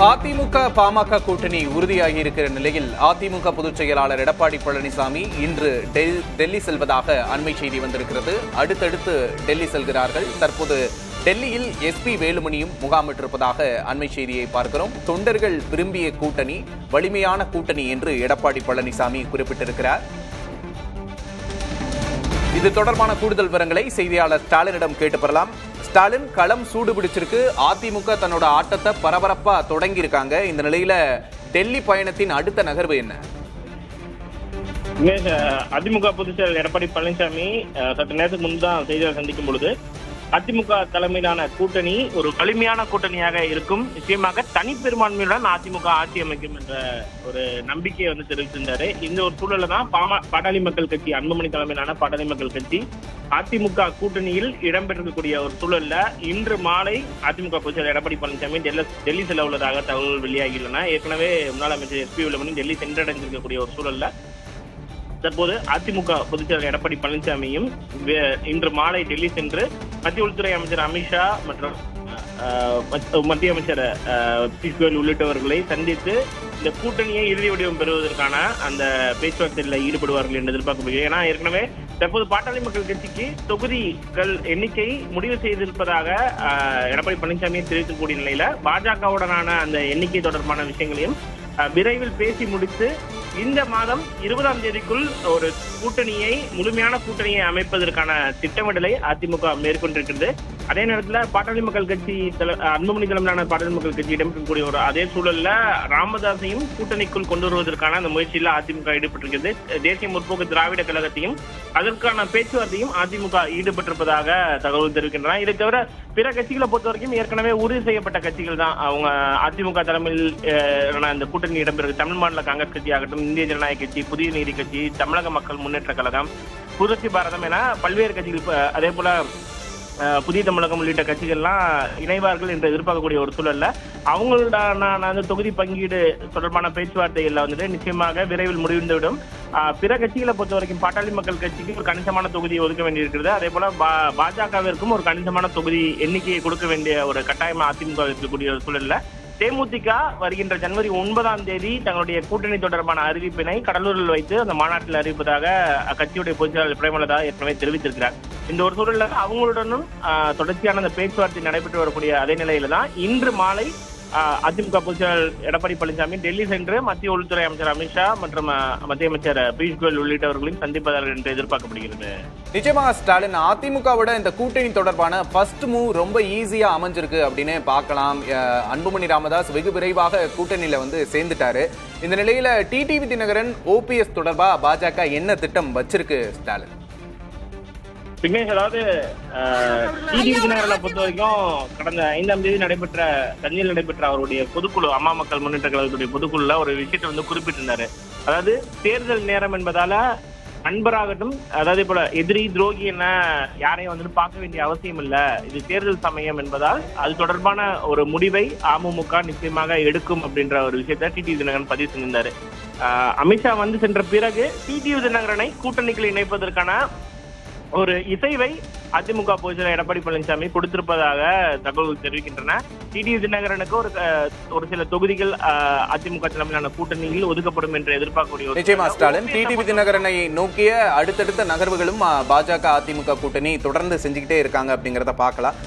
அதிமுக பாமக கூட்டணி உறுதியாகி இருக்கிற நிலையில் அதிமுக பொதுச் செயலாளர் எடப்பாடி பழனிசாமி இன்று டெல்லி செல்வதாக அண்மை செய்தி வந்திருக்கிறது. அடுத்தடுத்து டெல்லி செல்கிறார்கள். தற்போது டெல்லியில் எஸ்பி வேலுமணியும் முகாமிட்டிருப்பதாக அண்மை செய்தியை பார்க்கிறோம். தொண்டர்கள் விரும்பிய கூட்டணி, வலிமையான கூட்டணி என்று எடப்பாடி பழனிசாமி குறிப்பிட்டிருக்கிறார். இது தொடர்பான கூடுதல் விவரங்களை செய்தியாளர் ஸ்டாலினிடம் கேட்டு பெறலாம். ஸ்டாலின், களம் சூடு பிடிச்சிருக்கு. அதிமுக தன்னோட ஆட்டத்தை பரபரப்பா தொடங்கி இருக்காங்க. இந்த நிலையில டெல்லி பயணத்தின் அடுத்த நகர்வு என்ன? அதிமுக பொதுச் செயலர் எடப்பாடி பழனிசாமி சற்று நேரத்துக்கு முன்பு தான் செய்தியாளர் சந்திக்கும் பொழுது அதிமுக தலைமையிலான கூட்டணி ஒரு வலிமையான கூட்டணியாக இருக்கும், நிச்சயமாக தனிப்பெரும்பான்மையுடன் அதிமுக ஆட்சி அமைக்கும் என்ற ஒரு நம்பிக்கையை தெரிவித்திருந்தாரு. இந்த ஒரு சூழல்ல தான் பாட்டாளி மக்கள் கட்சி, அன்புமணி தலைமையிலான பாட்டாளி மக்கள் கட்சி அதிமுக கூட்டணியில் இடம்பெற்றிருக்கக்கூடிய ஒரு சூழல்ல இன்று மாலை அதிமுக பொதுச் செயலர் எடப்பாடி பழனிசாமி டெல்லி செல்ல உள்ளதாக தகவல்கள் வெளியாகியுள்ளன. ஏற்கனவே முன்னாள் அமைச்சர் எஸ்பி வேலுமணி டெல்லி சென்றடைந்திருக்கக்கூடிய ஒரு சூழல்ல தற்போது அதிமுக பொதுச் செயலர் எடப்பாடி பழனிசாமியும் இன்று மாலை டெல்லி சென்று மத்திய உள்துறை அமைச்சர் அமித்ஷா மற்றும் மத்திய அமைச்சர் பியூஷ் கோயல் உள்ளிட்டவர்களை சந்தித்து இந்த கூட்டணியை இறுதி வடிவம் பெறுவதற்கான அந்த பேச்சுவார்த்தையில் ஈடுபடுவார்கள் என்று எதிர்பார்க்கப்படுகிறது. ஏன்னா ஏற்கனவே தற்போது பாட்டாளி மக்கள் கட்சிக்கு தொகுதிகள் எண்ணிக்கை முடிவு செய்திருப்பதாக எடப்பாடி பழனிசாமியை தெரிவிக்கக்கூடிய நிலையில பாஜகவுடனான அந்த எண்ணிக்கை தொடர்பான விஷயங்களையும் விரைவில் பேசி முடித்து இந்த மாதம் 20ஆம் தேதிக்குள் ஒரு கூட்டணியை, முழுமையான கூட்டணியை அமைப்பதற்கான திட்டமிடலை அதிமுக மேற்கொண்டிருக்கிறது. அதே நேரத்தில் பாட்டாளி மக்கள் கட்சி அன்புமணி தலைமையிலான பாட்டாளி மக்கள் கட்சி இடம்பெறக்கூடிய ஒரு அதே சூழல்ல ராமதாஸையும் கூட்டணிக்குள் கொண்டு வருவதற்கான அந்த முயற்சியில் அதிமுக ஈடுபட்டிருக்கிறது. தேசிய முற்போக்கு திராவிட கழகத்தையும் அதற்கான பேச்சுவார்த்தையும் அதிமுக ஈடுபட்டிருப்பதாக தகவல் தெரிவிக்கின்றன. இதை தவிர பிற கட்சிகளை பொறுத்த வரைக்கும் ஏற்கனவே உறுதி செய்யப்பட்ட கட்சிகள் தான் அவங்க அதிமுக தலைமையில் இந்த கூட்டணி இடம்பெறுகிறது. தமிழ் மாநில காங்கிரஸ் கட்சி ஆகட்டும், இந்திய ஜனநாயக கட்சி, புதிய நீதி கட்சி, தமிழக மக்கள் முன்னேற்ற கழகம், புரட்சி பாரதம் என பல்வேறு கட்சிகள், அதே போல புதிய தமிழகம் உள்ளிட்ட கட்சிகள்லாம் இணைவார்கள் என்று எதிர்பார்க்கக்கூடிய ஒரு சூழல்ல அவங்களோட தொகுதி பங்கீடு தொடர்பான பேச்சுவார்த்தைகள்ல நிச்சயமாக விரைவில் முடிந்துவிடும். பிற கட்சிகளை பொறுத்த வரைக்கும் பாட்டாளி மக்கள் கட்சிக்கு ஒரு கணிசமான தொகுதியை ஒதுக்க வேண்டியிருக்கிறது. அதே போல பாஜகவிற்கும் ஒரு கணிசமான தொகுதி எண்ணிக்கையை கொடுக்க வேண்டிய ஒரு கட்டாயமா அதிமுக இருக்கக்கூடிய ஒரு சூழல்ல தேமுதிக வருகின்ற ஜனவரி 9ஆம் தேதி தங்களுடைய கூட்டணி தொடர்பான அறிவிப்பினை கடலூரில் வைத்து அந்த மாநாட்டில் அறிவிப்பதாக அக்கட்சியுடைய பொதுச் செயலாளர் பிரேமலதா ஏற்கனவே தெரிவித்திருக்கிறார். இந்த ஒரு சூழல்ல அவங்களுடனும் தொடர்ச்சியான அந்த பேச்சுவார்த்தை நடைபெற்று வரக்கூடிய அதே நிலையில தான் இன்று மாலை அதிமுக பொதுச் செயலாளர் எடப்பாடி பழனிசாமி டெல்லி சென்று மத்திய உள்துறை அமைச்சர் அமித்ஷா மற்றும் மத்திய அமைச்சர் பியூஷ் கோயல் உள்ளிட்டவர்களையும் சந்திப்பதார்கள் என்று எதிர்பார்க்கப்படுகிறது. நிச்சயமா ஸ்டாலின், அதிமுகவோட இந்த கூட்டணி தொடர்பான ஃபர்ஸ்ட் மூவ் ரொம்ப ஈஸியா அமைஞ்சிருக்கு அப்படின்னு பார்க்கலாம். அன்புமணி ராமதாஸ் வெகு விரைவாக கூட்டணியில சேர்ந்துட்டாரு. இந்த நிலையில டிடிவி தினகரன் ஓபிஎஸ் தொடர்பா பாஜக என்ன திட்டம் வச்சிருக்கு ஸ்டாலின்? விக்னேஷ், அதாவது டிடிவி தினகரனை பொறுத்த வரைக்கும் கடந்த 5ஆம் தேதி தஞ்சையில் நடைபெற்ற அவருடைய பொதுக்குழு, அம்மா மக்கள் முன்னேற்ற கழகத்துடைய பொதுக்குழுல ஒரு விஷயத்தை குறிப்பிட்டிருந்தாரு. அதாவது தேர்தல் நேரம் என்பதால நண்பராகட்டும், அதாவது போல எதிரி துரோகி என்ன யாரையும் பார்க்க வேண்டிய அவசியம் இல்ல, இது தேர்தல் சமயம் என்பதால் அது தொடர்பான ஒரு முடிவை அமமுக நிச்சயமாக எடுக்கும் அப்படின்ற ஒரு விஷயத்த டிடிவி தினகரன் பதிவு செஞ்சிருந்தாரு. அமித்ஷா சென்ற பிறகு டிடிவி தினகரனை கூட்டணிகளை இணைப்பதற்கான ஒரு இசைவை அதிமுக பொதுச் செயலர் எடப்பாடி பழனிசாமி கொடுத்திருப்பதாக தகவல்கள் தெரிவிக்கின்றன. டிடிவி தினகரனுக்கு ஒரு சில தொகுதிகள் அதிமுக தலைமையிலான கூட்டணியில் ஒதுக்கப்படும் என்று எதிர்பார்க்கக்கூடிய நிச்சயமா ஸ்டாலின், டிடிவி தினகரனை நோக்கிய அடுத்தடுத்த நகர்வுகளும் பாஜக அதிமுக கூட்டணி தொடர்ந்து செஞ்சுக்கிட்டே இருக்காங்க அப்படிங்கறத பார்க்கலாம்.